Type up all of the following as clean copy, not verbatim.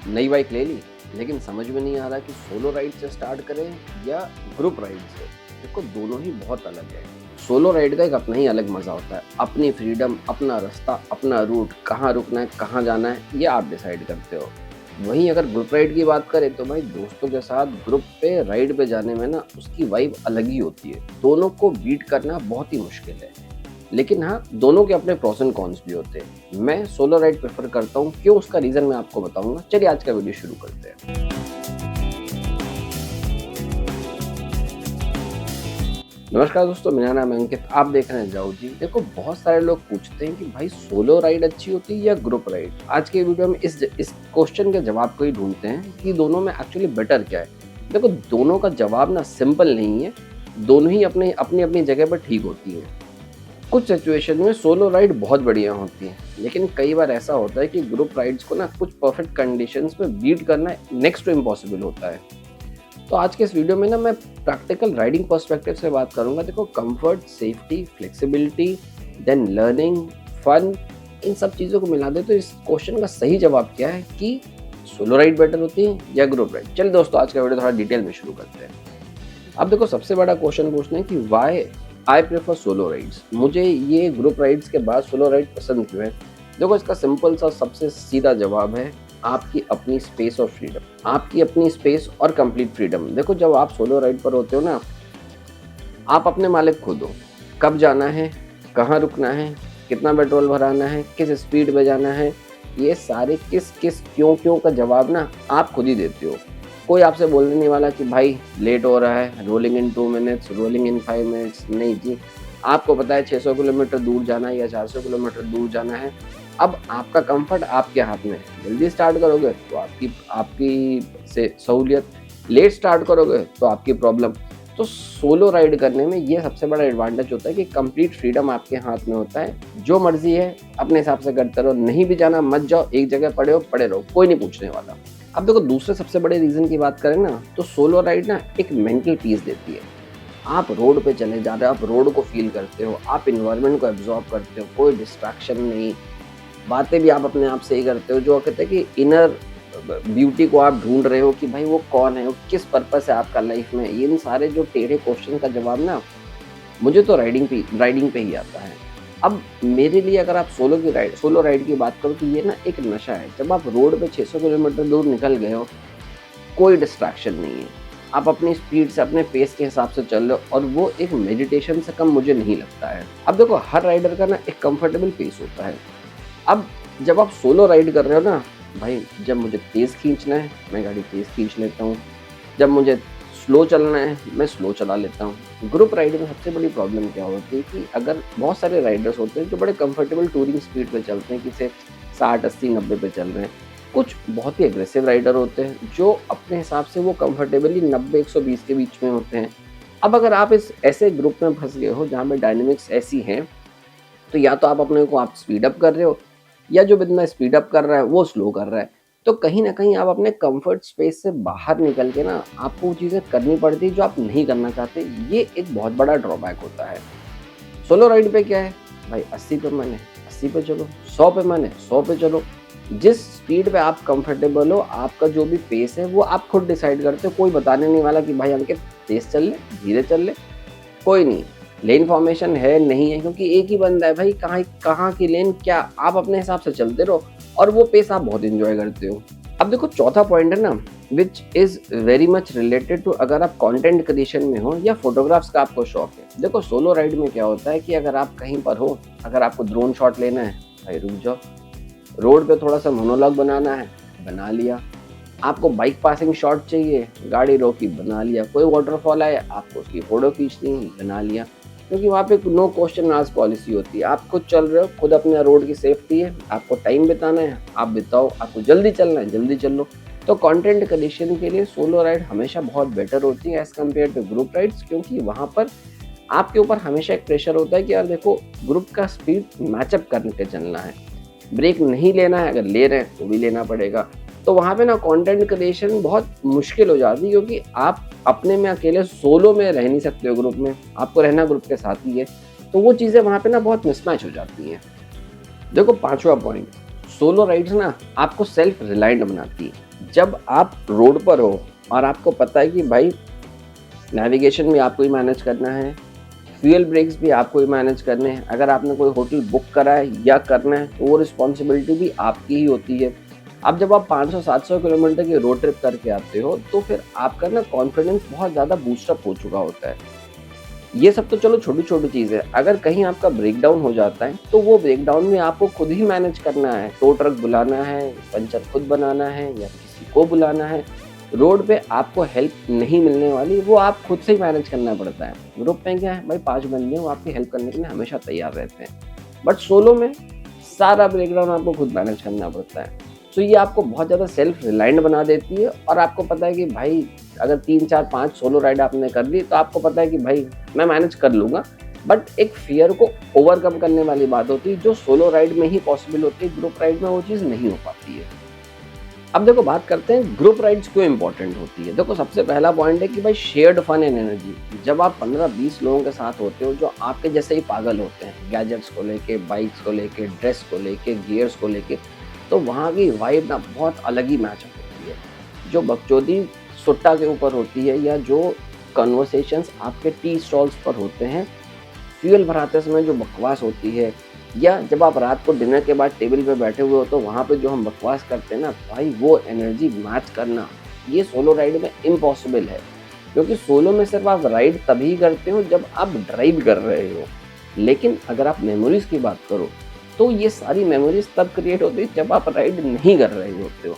नई बाइक ले ली, लेकिन समझ में नहीं आ रहा कि सोलो राइड से स्टार्ट करें या ग्रुप राइड से। देखो दोनों ही बहुत अलग है। सोलो राइड का एक अपना ही अलग मज़ा होता है। अपनी फ्रीडम, अपना रास्ता, अपना रूट, कहाँ रुकना है, कहाँ जाना है, ये आप डिसाइड करते हो। वहीं अगर ग्रुप राइड की बात करें तो भाई दोस्तों के साथ ग्रुप पे राइड पे जाने में ना उसकी वाइब अलग ही होती है। दोनों को बीट करना बहुत ही मुश्किल है। लेकिन हाँ, दोनों के अपने प्रोस एंड कॉन्स भी होते हैं। मैं सोलो राइड प्रेफर करता हूँ, क्यों उसका रीज़न मैं आपको बताऊंगा। चलिए आज का वीडियो शुरू करते हैं। नमस्कार दोस्तों, मेरा नाम है अंकित, आप देख रहे हैं जाओ जी। देखो बहुत सारे लोग पूछते हैं कि भाई सोलो राइड अच्छी होती है या ग्रुप राइड। आज के वीडियो में इस क्वेश्चन के जवाब को ही ढूंढते हैं कि दोनों में एक्चुअली बेटर क्या है। देखो दोनों का जवाब ना सिंपल नहीं है, दोनों ही अपनी अपनी जगह पर ठीक होती है। कुछ सिचुएशन में सोलो राइड बहुत बढ़िया होती है, लेकिन कई बार ऐसा होता है कि ग्रुप राइड्स को ना कुछ परफेक्ट कंडीशंस में बीट करना नेक्स्ट टू इम्पॉसिबल होता है। तो आज के इस वीडियो में ना मैं प्रैक्टिकल राइडिंग पर्सपेक्टिव से बात करूंगा। देखो comfort, safety, flexibility, then learning, fun, इन सब चीज़ों को मिला दे तो इस क्वेश्चन का सही जवाब क्या है कि सोलो राइड बेटर होती है या ग्रुप राइड। चलिए दोस्तों आज का वीडियो थोड़ा डिटेल में शुरू करते हैं। अब देखो सबसे बड़ा क्वेश्चन पूछना है कि why I prefer solo rides. मुझे ये ग्रुप राइड्स के बाद सोलो राइड पसंद क्यों है। देखो इसका सिंपल सा सबसे सीधा जवाब है आपकी अपनी स्पेस और फ्रीडम। आपकी अपनी स्पेस और कंप्लीट फ्रीडम। देखो जब आप सोलो राइड पर होते हो ना, आप अपने मालिक खुद हो। कब जाना है, कहाँ रुकना है, कितना पेट्रोल भराना है, किस स्पीड पे जाना है, ये सारे किस किस क्यों क्यों का जवाब ना आप खुद ही देते हो। कोई आपसे बोलने नहीं वाला कि भाई लेट हो रहा है, रोलिंग इन 2 मिनट्स, रोलिंग इन 5 मिनट्स। नहीं जी, आपको पता है 600 किलोमीटर दूर जाना है या 400 किलोमीटर दूर जाना है। अब आपका कंफर्ट आपके हाथ में है। जल्दी स्टार्ट करोगे तो आपकी आपकी से सहूलियत, लेट स्टार्ट करोगे तो आपकी प्रॉब्लम। तो सोलो राइड करने में ये सबसे बड़ा एडवांटेज होता है कि कंप्लीट फ्रीडम आपके हाथ में होता है। जो मर्जी है अपने हिसाब से करते रहो, नहीं भी जाना मत जाओ, एक जगह पड़े रहो, कोई नहीं पूछने वाला। अब देखो दूसरे सबसे बड़े रीज़न की बात करें ना, तो सोलो राइड ना एक मेंटल पीस देती है। आप रोड पे चले जा रहे हो, आप रोड को फील करते हो, आप इन्वायरमेंट को एब्जॉर्ब करते हो, कोई डिस्ट्रैक्शन नहीं। बातें भी आप अपने आप से ही करते हो, जो कहते हैं कि इनर ब्यूटी को आप ढूंढ रहे हो कि भाई वो कौन है, वो किस पर्पस है आपका लाइफ में। इन सारे जो टेढ़े क्वेश्चन का जवाब ना मुझे तो राइडिंग पे ही आता है। अब मेरे लिए अगर आप सोलो राइड की बात करो तो ये ना एक नशा है। जब आप रोड पे 600 किलोमीटर दूर निकल गए हो, कोई डिस्ट्रैक्शन नहीं है, आप अपनी स्पीड से अपने पेस के हिसाब से चल रहे हो, और वो एक मेडिटेशन से कम मुझे नहीं लगता है। अब देखो हर राइडर का ना एक कंफर्टेबल पेस होता है। अब जब आप सोलो राइड कर रहे हो ना भाई, जब मुझे तेज़ खींचना है मैं गाड़ी तेज़ खींच लेता हूँ, जब मुझे स्लो चलना है मैं स्लो चला लेता हूँ। ग्रुप राइड में सबसे बड़ी प्रॉब्लम क्या होती है कि अगर बहुत सारे राइडर्स होते हैं जो बड़े कंफर्टेबल टूरिंग स्पीड पे चलते हैं, कि से 60, 80, 90 पे चल रहे हैं। कुछ बहुत ही एग्रेसिव राइडर होते हैं जो अपने हिसाब से वो कंफर्टेबली 90, 120 के बीच में होते हैं। अब अगर आप इस ऐसे ग्रुप में फंस गए हो जहाँ पे डायनेमिक्स ऐसी हैं, तो या तो आप अपने को आप स्पीड अप कर रहे हो, या जो बंदा स्पीड अप कर रहा है वो स्लो कर रहा है। तो कहीं ना कहीं आप अपने कंफर्ट स्पेस से बाहर निकल के ना आपको वो चीज़ें करनी पड़ती है जो आप नहीं करना चाहते। ये एक बहुत बड़ा ड्रॉबैक होता है। सोलो राइड पे क्या है भाई, 80 पे माने 80 पे चलो, 100 पे माने 100 पे चलो। जिस स्पीड पे आप कंफर्टेबल हो, आपका जो भी पेस है वो आप खुद डिसाइड करते हो। कोई बताने नहीं वाला कि भाई अंकित तेज चल ले, धीरे चल ले, कोई नहीं। लेन फॉर्मेशन है नहीं है, क्योंकि एक ही बंदा है भाई, कहाँ कहाँ की लेन क्या, आप अपने हिसाब से चलते रहो और वो पेस आप बहुत एंजॉय करते हो। अब देखो चौथा पॉइंट है ना, which is very much related to अगर आप कंटेंट क्रिएशन में हो या फोटोग्राफ्स का आपको शौक है। देखो सोलो राइड में क्या होता है कि अगर आप कहीं पर हो, अगर आपको ड्रोन शॉट लेना है भाई रुक जाओ, रोड पे थोड़ा सा मोनोलॉग बनाना है बना लिया, आपको बाइक पासिंग शॉट चाहिए, गाड़ी रोकी बना लिया, कोई वाटरफॉल आए आपको उसकी फोटो खींचनी है बना लिया। क्योंकि वहाँ पे नो क्वेश्चन आस्क पॉलिसी होती है। आप खुद चल रहे हो, खुद अपने रोड की सेफ्टी है, आपको टाइम बिताना है आप बिताओ, आपको जल्दी चलना है जल्दी चल लो। तो कंटेंट क्रिएशन के लिए सोलो राइड हमेशा बहुत बेटर होती है as compared to group rides, क्योंकि वहाँ पर आपके ऊपर हमेशा एक प्रेशर होता है कि यार देखो ग्रुप का स्पीड मैचअप करके चलना है, ब्रेक नहीं लेना है, अगर ले रहे हैं तो भी लेना पड़ेगा। तो वहाँ पे ना कंटेंट क्रिएशन बहुत मुश्किल हो जाती है, क्योंकि आप अपने में अकेले सोलो में रह नहीं सकते हो, ग्रुप में आपको रहना ग्रुप के साथ ही है। तो वो चीज़ें वहाँ पे ना बहुत मिसमैच हो जाती हैं। देखो पांचवा पॉइंट, सोलो राइड्स ना आपको सेल्फ रिलायंट बनाती है। जब आप रोड पर हो और आपको पता है कि भाई नेविगेशन भी आपको ही मैनेज करना है, फ्यूल ब्रेक्स भी आपको ही मैनेज करने हैं, अगर आपने कोई होटल बुक करा है या करना है तो वो रिस्पॉन्सिबिलिटी भी आपकी ही होती है। अब जब आप 500-700 किलोमीटर की रोड ट्रिप करके आते हो तो फिर आपका ना कॉन्फिडेंस बहुत ज़्यादा बूस्टअप हो चुका होता है। ये सब तो चलो छोटी-छोटी चीज़ है, अगर कहीं आपका ब्रेकडाउन हो जाता है तो वो ब्रेकडाउन भी आपको खुद ही मैनेज करना है। टो ट्रक बुलाना है, पंचर खुद बनाना है या किसी को बुलाना है। रोड पे आपको हेल्प नहीं मिलने वाली, वो आप खुद से ही मैनेज करना पड़ता है। ग्रुप में क्या है भाई, 5 बंदे हैं, वो आपकी हेल्प करने के लिए हमेशा तैयार रहते हैं। बट सोलो में सारा ब्रेकडाउन आपको खुद मैनेज करना पड़ता है। सो ये आपको बहुत ज़्यादा सेल्फ रिलायंट बना देती है और आपको पता है कि भाई अगर 3, 4, 5 सोलो राइड आपने कर ली तो आपको पता है कि भाई मैं मैनेज कर लूँगा। बट एक फ़ियर को ओवरकम करने वाली बात होती है जो सोलो राइड में ही पॉसिबल होती है, ग्रुप राइड में वो चीज़ नहीं हो पाती है। अब देखो बात करते हैं ग्रुप राइड्स क्यों इंपॉर्टेंट होती है। देखो सबसे पहला पॉइंट है कि भाई शेयर्ड फन एंड एनर्जी। जब आप 15-20 लोगों के साथ होते हो जो आपके जैसे ही पागल होते हैं, गैजेट्स को लेके, बाइक्स को लेके, ड्रेस को लेके, गियर्स को लेके, तो वहाँ की वाइब ना बहुत अलग ही मैच होती है। जो बकचोदी सुट्टा के ऊपर होती है या जो कन्वर्सेशंस आपके टी स्टॉल्स पर होते हैं, फ्यूल भराते समय जो बकवास होती है, या जब आप रात को डिनर के बाद टेबल पे बैठे हुए हो तो वहाँ पे जो हम बकवास करते हैं ना भाई, वो एनर्जी मैच करना ये सोलो राइड में इम्पॉसिबल है। क्योंकि सोलो में सिर्फ आप राइड तभी करते हो जब आप ड्राइव कर रहे हो। लेकिन अगर आप मेमोरीज़ की बात करो तो ये सारी मेमोरीज़ तब क्रिएट होती है जब आप राइड नहीं कर रहे होते हो।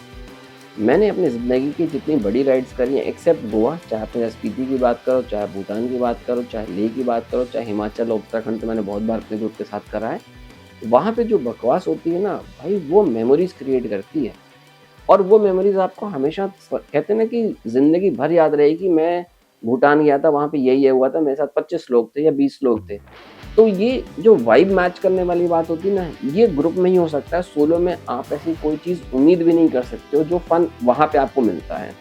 मैंने अपनी ज़िंदगी की जितनी बड़ी राइड्स करी हैं एक्सेप्ट गोवा, चाहे अपने स्पीति की बात करो, चाहे भूटान की बात करो, चाहे लेह की बात करो, चाहे हिमाचल और उत्तराखंड, तो मैंने बहुत बार अपने ग्रुप के साथ करा है। वहाँ पे जो बकवास होती है ना भाई, वो मेमोरीज़ क्रिएट करती है और वो मेमोरीज़ आपको हमेशा कहते हैं ना कि ज़िंदगी भर याद रहेगी कि मैं भूटान गया था, वहाँ पे ये हुआ था, मेरे साथ 25 लोग थे या 20 लोग थे। तो ये जो वाइब मैच करने वाली बात होती है ना, ये ग्रुप में ही हो सकता है। सोलो में आप ऐसी कोई चीज़ उम्मीद भी नहीं कर सकते हो जो फन वहाँ पे आपको मिलता है।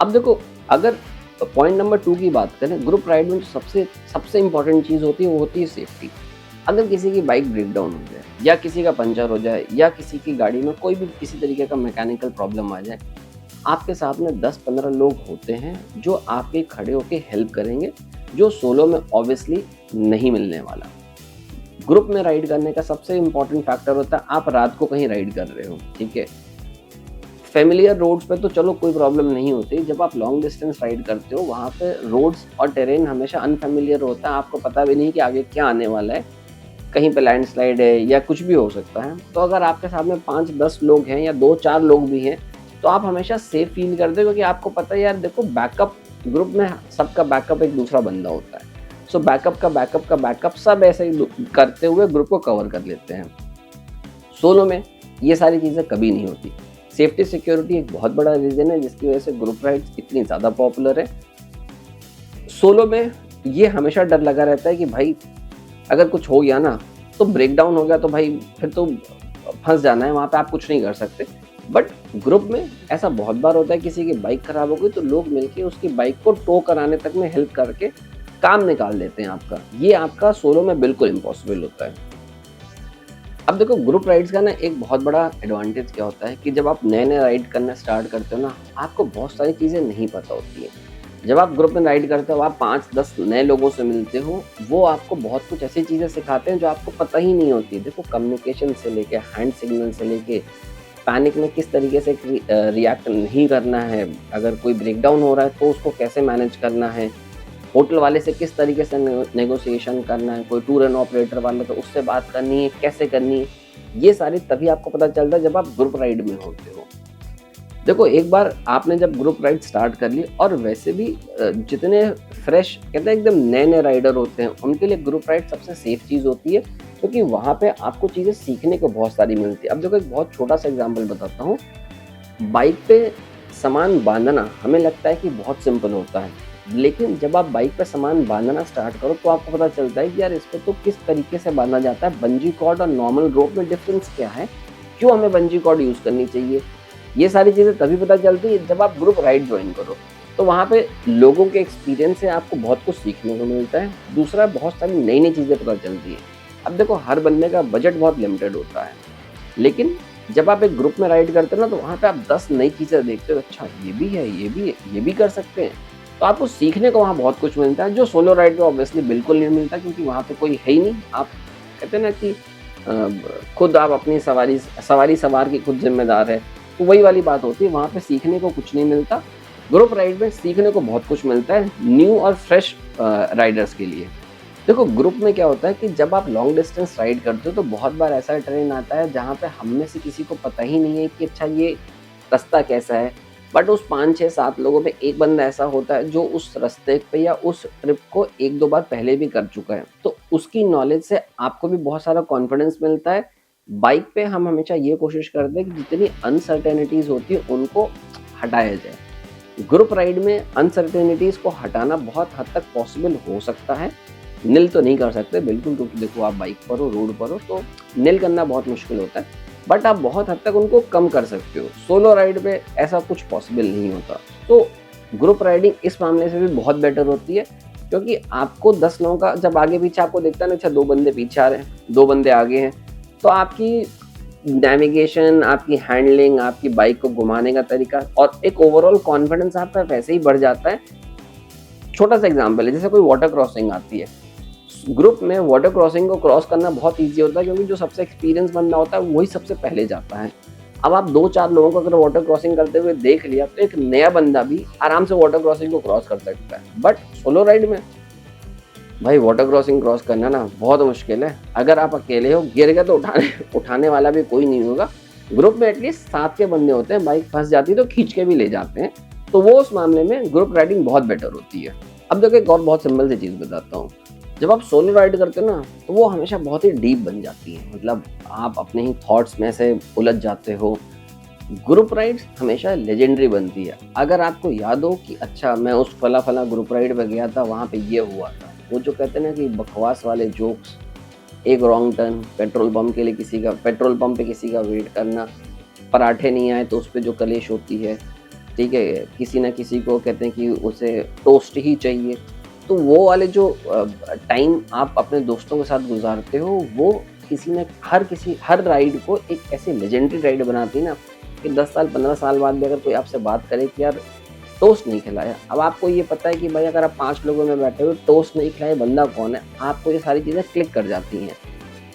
अब देखो, अगर पॉइंट नंबर 2 की बात करें, ग्रुप राइड में जो सबसे सबसे इम्पोर्टेंट चीज़ होती है वो होती है सेफ्टी। अगर किसी की बाइक ब्रेकडाउन हो जाए या किसी का पंचर हो जाए या किसी की गाड़ी में कोई भी किसी तरीके का मैकेनिकल प्रॉब्लम आ जाए, आपके साथ में 10-15 लोग होते हैं जो आपके खड़े होके हेल्प करेंगे, जो सोलो में ऑब्वियसली नहीं मिलने वाला। ग्रुप में राइड करने का सबसे इम्पोर्टेंट फैक्टर होता है आप रात को कहीं राइड कर रहे हो, ठीक है। फ़ैमिलियर रोड्स पे तो चलो कोई प्रॉब्लम नहीं होती, जब आप लॉन्ग डिस्टेंस राइड करते हो वहाँ पे रोड्स और टेरेन हमेशा अनफ़ैमिलियर होता है, आपको पता भी नहीं कि आगे क्या आने वाला है, कहीं पे लैंडस्लाइड है या कुछ भी हो सकता है। तो अगर आपके साथ में 5-10 लोग हैं या 2-4 लोग भी हैं, तो आप हमेशा सेफ फ़ील करते हो क्योंकि आपको पता है यार देखो, बैकअप ग्रुप में सबका बैकअप एक दूसरा बंदा होता है। सो बैकअप का बैकअप सब ऐसे ही करते हुए ग्रुप को कवर कर लेते हैं। सोलो में ये सारी चीज़ें कभी नहीं होती। सेफ्टी सिक्योरिटी एक बहुत बड़ा रीज़न है जिसकी वजह से ग्रुप राइड्स इतनी ज़्यादा पॉपुलर है। सोलो में ये हमेशा डर लगा रहता है कि भाई अगर कुछ हो गया ना, तो ब्रेकडाउन हो गया तो भाई फिर तो फँस जाना है, वहाँ पे आप कुछ नहीं कर सकते। बट ग्रुप में ऐसा बहुत बार होता है, किसी की बाइक खराब हो गई तो लोग मिलके उसकी बाइक को टो कराने तक में हेल्प करके काम निकाल देते हैं आपका। ये आपका सोलो में बिल्कुल इम्पॉसिबल होता है। अब देखो, ग्रुप राइड्स का ना एक बहुत बड़ा एडवांटेज क्या होता है कि जब आप नए-नए राइड करना स्टार्ट करते हो ना, आपको बहुत सारी चीज़ें नहीं पता होती हैं। जब आप ग्रुप में राइड करते हो, आप 5-10 नए लोगों से मिलते हो, वो आपको बहुत कुछ ऐसी चीज़ें सिखाते हैं जो आपको पता ही नहीं होती। देखो, कम्युनिकेशन से लेके, हैंड सिग्नल से लेके, पैनिक में किस तरीके से रिएक्ट नहीं करना है, अगर कोई ब्रेकडाउन हो रहा है तो उसको कैसे मैनेज करना है, होटल वाले से किस तरीके से नेगोशिएशन करना है, कोई टूर एंड ऑपरेटर वाला तो उससे बात करनी है, कैसे करनी है, ये सारी तभी आपको पता चलता है जब आप ग्रुप राइड में होते हो। देखो, एक बार आपने जब ग्रुप राइड स्टार्ट कर ली, और वैसे भी जितने फ्रेश कहते हैं एकदम नए-नए राइडर होते हैं, उनके लिए ग्रुप राइड सबसे सेफ चीज़ होती है क्योंकि वहाँ पे आपको चीज़ें सीखने को बहुत सारी मिलती है। अब देखो, एक बहुत छोटा-सा एग्ज़ाम्पल बताता हूँ। बाइक पे सामान बाँधना हमें लगता है कि बहुत सिंपल होता है, लेकिन जब आप बाइक पे सामान बाँधना स्टार्ट करो तो आपको पता चलता है कि यार इस पे तो किस तरीके से बाँधा जाता है, बंजी कॉर्ड और नॉर्मल रोप में डिफ़रेंस क्या है, क्यों हमें बंजी कॉर्ड यूज़ करनी चाहिए। ये सारी चीज़ें तभी पता चलती है जब आप ग्रुप राइड जॉइन करो। तो वहाँ पे लोगों के एक्सपीरियंस से आपको बहुत कुछ सीखने को मिलता है। दूसरा, बहुत सारी नई-नई चीज़ें पता चलती हैं। अब देखो, हर बंदे का बजट बहुत लिमिटेड होता है, लेकिन जब आप एक ग्रुप में राइड करते हो ना, तो वहाँ पे आप 10 नई चीज़ें देखते हो, अच्छा ये भी है, ये भी है, ये भी कर सकते हैं। तो आपको सीखने को वहाँ बहुत कुछ मिलता है, जो सोलो राइड पे ऑब्वियसली बिल्कुल नहीं मिलता, क्योंकि वहाँ पे कोई है ही नहीं। आप कहते हैं ना कि खुद आप अपनी सवारी सवार के खुद ज़िम्मेदार है। तो वही वाली बात होती है, वहाँ पे सीखने को कुछ नहीं मिलता। ग्रुप राइड में सीखने को बहुत कुछ मिलता है, न्यू और फ्रेश राइडर्स के लिए। देखो ग्रुप में क्या होता है कि जब आप लॉन्ग डिस्टेंस राइड करते हो, तो बहुत बार ऐसा ट्रेन आता है जहाँ पे हम में से किसी को पता ही नहीं है कि अच्छा ये रास्ता कैसा है। बट उस 5, 6, 7 लोगों में एक बंदा ऐसा होता है जो उस रास्ते पे या उस ट्रिप को 1-2 बार पहले भी कर चुका है। तो उसकी नॉलेज से आपको भी बहुत सारा कॉन्फिडेंस मिलता है। बाइक पे हम हमेशा ये कोशिश करते हैं कि जितनी अनसर्टेनिटीज़ होती है उनको हटाया जाए। ग्रुप राइड में अनसर्टेनिटीज़ को हटाना बहुत हद तक पॉसिबल हो सकता है। निल तो नहीं कर सकते बिल्कुल, क्योंकि देखो आप बाइक पर हो, रोड पर हो, तो निल करना बहुत मुश्किल होता है। बट आप बहुत हद तक उनको कम कर सकते हो। सोलो राइड पे ऐसा कुछ पॉसिबल नहीं होता। तो ग्रुप राइडिंग इस मामले से भी बहुत बेटर होती है, क्योंकि आपको 10 लोगों का जब आगे पीछे आपको दिखता है ना, अच्छा 2 बंदे पीछे आ रहे हैं, 2 बंदे आगे हैं, तो आपकी नेविगेशन, आपकी हैंडलिंग, आपकी बाइक को घुमाने का तरीका और एक ओवरऑल कॉन्फिडेंस आपका वैसे ही बढ़ जाता है। छोटा सा एग्जांपल है, जैसे कोई वाटर क्रॉसिंग आती है, ग्रुप में वाटर क्रॉसिंग को क्रॉस करना बहुत ईजी होता है, क्योंकि जो सबसे एक्सपीरियंस बंदा होता है वही सबसे पहले जाता है। अब आप 2-4 लोगों को अगर वाटर क्रॉसिंग करते हुए देख लिया, तो एक नया बंदा भी आराम से वाटर क्रॉसिंग को क्रॉस कर सकता है। बट सोलो राइड में भाई वाटर क्रॉसिंग क्रॉस करना ना बहुत मुश्किल है। अगर आप अकेले हो, गिर गए तो उठाने वाला भी कोई नहीं होगा। ग्रुप में एटलीस्ट 7 के बंदे होते हैं, बाइक फंस जाती है तो खींच के भी ले जाते हैं। तो वो उस मामले में ग्रुप राइडिंग बहुत बेटर होती है। अब देखो एक और बहुत सिंपल सी चीज़ बताता हूँ। जब आप सोलो राइड करते हो ना, तो वो हमेशा बहुत ही डीप बन जाती है। मतलब आप अपने ही थॉट्स में से उलझ जाते हो। ग्रुप राइड्स हमेशा लेजेंडरी बनती है। अगर आपको याद हो कि अच्छा मैं उस फला ग्रुप राइड पे गया था, वहाँ पे ये हुआ था। वो जो कहते हैं ना कि बकवास वाले जोक्स, एक रॉन्ग टर्न, पेट्रोल पंप पे किसी का वेट करना, पराठे नहीं आए तो उस पे जो कलेश होती है, ठीक है? किसी ना किसी को कहते हैं कि उसे टोस्ट ही चाहिए। तो वो वाले जो टाइम आप अपने दोस्तों के साथ गुज़ारते हो, वो हर राइड को एक ऐसी लेजेंडरी राइड बनाती है ना, कि 10 साल 15 साल बाद भी अगर कोई आपसे बात करे कि यार टोस्ट नहीं खिलाया। अब आपको ये पता है कि भाई अगर आप 5 लोगों में बैठे हो, टोस्ट नहीं खिलाया बंदा कौन है, आपको ये सारी चीज़ें क्लिक कर जाती हैं।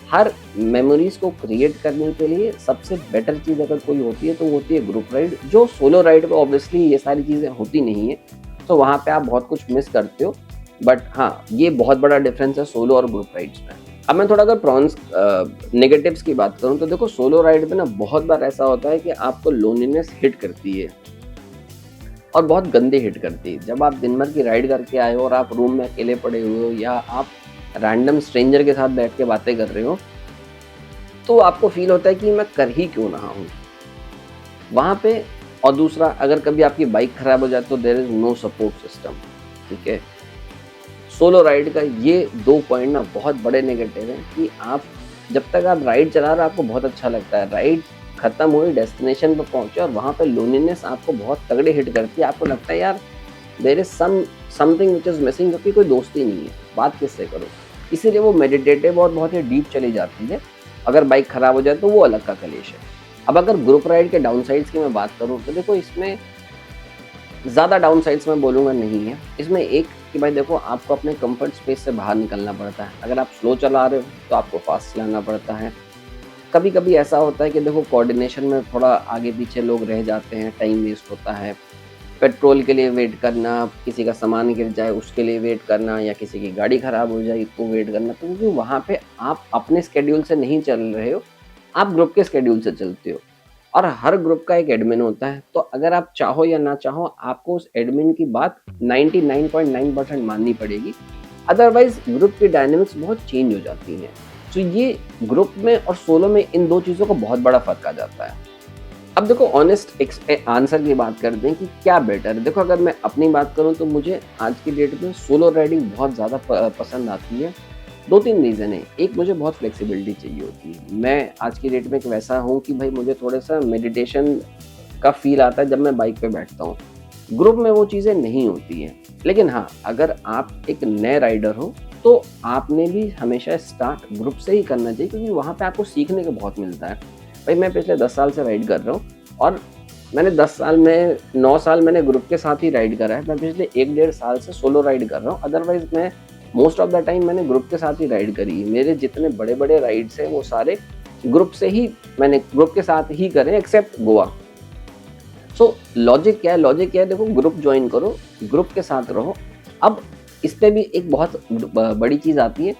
हर मेमोरीज़ को क्रिएट करने के लिए सबसे बेटर चीज़ अगर कोई होती है, तो वो होती है ग्रुप राइड, जो सोलो राइड पे ऑब्वियसली ये सारी चीज़ें होती नहीं है। तो वहाँ पे आप बहुत कुछ मिस करते हो। बट हाँ, ये बहुत बड़ा डिफरेंस है सोलो और ग्रुप राइड्स में। अब मैं थोड़ा अगर नेगेटिव्स की बात करूँ, तो देखो सोलो राइड पे ना बहुत बार ऐसा होता है कि आपको लोनलीनेस हिट करती है, और बहुत गंदी हिट करती है। जब आप दिन भर की राइड करके आए हो और आप रूम में अकेले पड़े हुए हो, या आप रैंडम स्ट्रेंजर के साथ बैठ के बातें कर रहे हो, तो आपको फील होता है कि मैं कर ही क्यों रहा हूँ वहाँ पे। और दूसरा, अगर कभी आपकी बाइक खराब हो जाए तो there is no support system, ठीक है? सोलो राइड का ये 2 पॉइंट ना बहुत बड़े नेगेटिव हैं, कि आप जब तक आप राइड चला रहे हो आपको बहुत अच्छा लगता है, राइड खत्म हुई, डेस्टिनेशन पे पहुंचे और वहाँ पे लोनलीनेस आपको बहुत तगड़े हिट करती है। आपको लगता है यार there is something which is missing, क्योंकि कोई दोस्ती नहीं है, बात किससे करो। इसीलिए वो मेडिटेटिव और बहुत ही डीप चली जाती है। अगर बाइक खराब हो जाए तो वो अलग का कलेश है। अब अगर ग्रुप राइड के डाउन साइड्स की मैं बात करूँ, तो देखो इसमें ज़्यादा डाउन साइड्स मैं बोलूँगा नहीं है। इसमें एक कि भाई देखो आपको अपने कंफर्ट स्पेस से बाहर निकलना पड़ता है। अगर आप स्लो चला रहे हो तो आपको फास्ट चलाना पड़ता है। कभी-कभी ऐसा होता है कि देखो कोऑर्डिनेशन में थोड़ा आगे-पीछे लोग रह जाते हैं, टाइम वेस्ट होता है। पेट्रोल के लिए वेट करना, किसी का सामान गिर जाए उसके लिए वेट करना, या किसी की गाड़ी खराब हो जाए तो वेट करना। तो क्योंकि वहाँ पे आप अपने शेड्यूल से नहीं चल रहे हो, आप ग्रुप के शेड्यूल से चलते हो। और हर ग्रुप का एक एडमिन होता है, तो अगर आप चाहो या ना चाहो आपको उस एडमिन की बात 99.9% माननी पड़ेगी। अदरवाइज ग्रुप की डायनामिक्स बहुत चेंज हो जाती हैं। तो ये ग्रुप में और सोलो में इन 2 चीज़ों का बहुत बड़ा फ़र्क आ जाता है। अब देखो ऑनेस्ट आंसर की बात करते हैं कि क्या बेटर है। देखो अगर मैं अपनी बात करूँ तो मुझे आज की डेट में सोलो राइडिंग बहुत ज़्यादा पसंद आती है। 2-3 रीज़न है। एक, मुझे बहुत फ्लेक्सिबिलिटी चाहिए होती है। मैं आज की डेट में एक वैसा हूँ कि भाई मुझे थोड़ा-सा मेडिटेशन का फ़ील आता है जब मैं बाइक पे बैठता हूँ। ग्रुप में वो चीज़ें नहीं होती हैं। लेकिन हाँ, अगर आप एक नए राइडर हो तो आपने भी हमेशा स्टार्ट ग्रुप से ही करना चाहिए, क्योंकि वहाँ पे आपको सीखने को बहुत मिलता है। भाई मैं पिछले 10 साल से राइड कर रहा हूँ और मैंने 10 साल में 9 साल मैंने ग्रुप के साथ ही राइड करा है। मैं पिछले 1 डेढ़ साल से सोलो राइड कर रहा हूँ। अदरवाइज़ मैं मोस्ट ऑफ द टाइम मैंने ग्रुप के साथ ही राइड करी है। मेरे जितने बड़े-बड़े राइड्स हैं वो सारे ग्रुप से ही मैंने ग्रुप के साथ ही करे एक्सेप्ट गोवा। सो लॉजिक क्या है? लॉजिक क्या है? देखो, ग्रुप जॉइन करो, ग्रुप के साथ रहो। अब इस पे भी एक बहुत बड़ी चीज़ आती है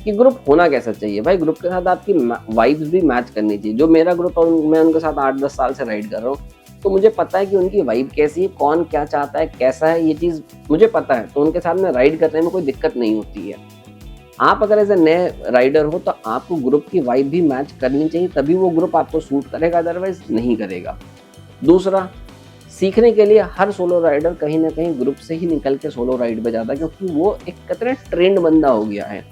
कि ग्रुप होना कैसा चाहिए। भाई ग्रुप के साथ आपकी वाइब्स भी मैच करनी चाहिए। जो मेरा ग्रुप और मैं उनके साथ 8-10 साल से राइड कर रहा हूँ, तो मुझे पता है कि उनकी वाइब कैसी है, कौन क्या चाहता है, कैसा है, ये चीज़ मुझे पता है। तो उनके साथ में राइड करने में कोई दिक्कत नहीं होती है। आप अगर एज़ अ नए राइडर हो तो आपको ग्रुप की वाइब भी मैच करनी चाहिए, तभी वो ग्रुप आपको सूट करेगा, अदरवाइज़ नहीं करेगा। दूसरा, सीखने के लिए हर सोलो राइडर कहीं न कहीं ग्रुप से ही निकल के सोलो राइड पे जाता है, क्योंकि वो एक कहते हैं ट्रेंड बंदा हो गया है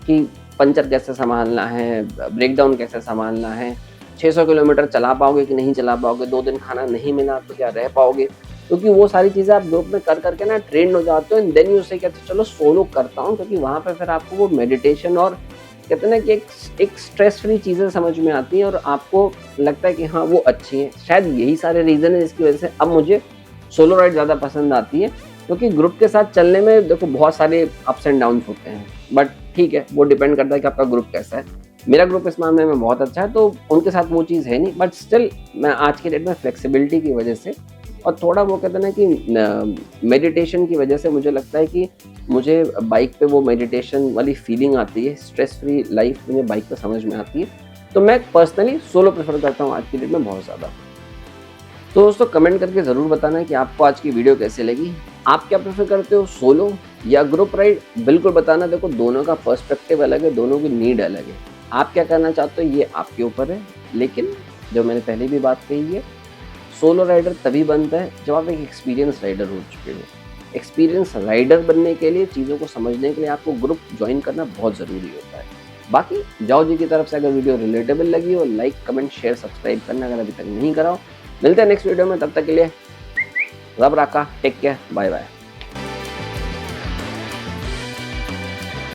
कि पंचर कैसे सँभालना है, ब्रेकडाउन कैसे सँभालना है, 600 किलोमीटर चला पाओगे कि नहीं चला पाओगे, 2 दिन खाना नहीं मिला तो क्या रह पाओगे? क्योंकि वो सारी चीज़ें आप ग्रुप में कर के ना ट्रेंड हो जाते हो एंड देन यू से कहते चलो सोलो करता हूँ, क्योंकि वहाँ पे फिर आपको वो मेडिटेशन और कहते हैं ना कि एक स्ट्रेस फ्री चीज़ें समझ में आती हैं और आपको लगता है कि हाँ, वो अच्छी हैं। शायद यही सारे रीज़न है जिसकी वजह से अब मुझे सोलो राइड ज़्यादा पसंद आती है, क्योंकि ग्रुप के साथ चलने में देखो बहुत सारे अप्स एंड डाउन्स होते हैं। बट ठीक है, वो डिपेंड करता है कि आपका ग्रुप कैसा है। मेरा ग्रुप इस मामले में बहुत अच्छा है, तो उनके साथ वो चीज़ है नहीं, बट स्टिल मैं आज के डेट में फ्लेक्सिबिलिटी की वजह से और थोड़ा वो कहते हैं ना कि मेडिटेशन की वजह से मुझे लगता है कि मुझे बाइक पे वो मेडिटेशन वाली फीलिंग आती है, स्ट्रेस फ्री लाइफ मुझे बाइक पे समझ में आती है। तो मैं पर्सनली सोलो प्रेफर करता हूँ आज की डेट में बहुत ज़्यादा। तो दोस्तों कमेंट करके ज़रूर बताना कि आपको आज की वीडियो कैसी लगी। आप क्या प्रेफर करते हो, सोलो या ग्रुप राइड? बिल्कुल बताना। देखो, दोनों का पर्सपेक्टिव अलग है, दोनों की नीड अलग है। आप क्या करना चाहते हो ये आपके ऊपर है, लेकिन जो मैंने पहले भी बात कही है, सोलो राइडर तभी बनता है जब आप एक एक्सपीरियंस राइडर हो चुके हो। एक्सपीरियंस राइडर बनने के लिए, चीज़ों को समझने के लिए आपको ग्रुप ज्वाइन करना बहुत ज़रूरी होता है। बाकी जाओ जी की तरफ से अगर वीडियो रिलेटेबल लगी हो, लाइक कमेंट शेयर सब्सक्राइब करना अगर अभी तक नहीं करा हो। मिलते हैं नेक्स्ट वीडियो में, तब तक के लिए रब रखा, टेक केयर, बाय बाय।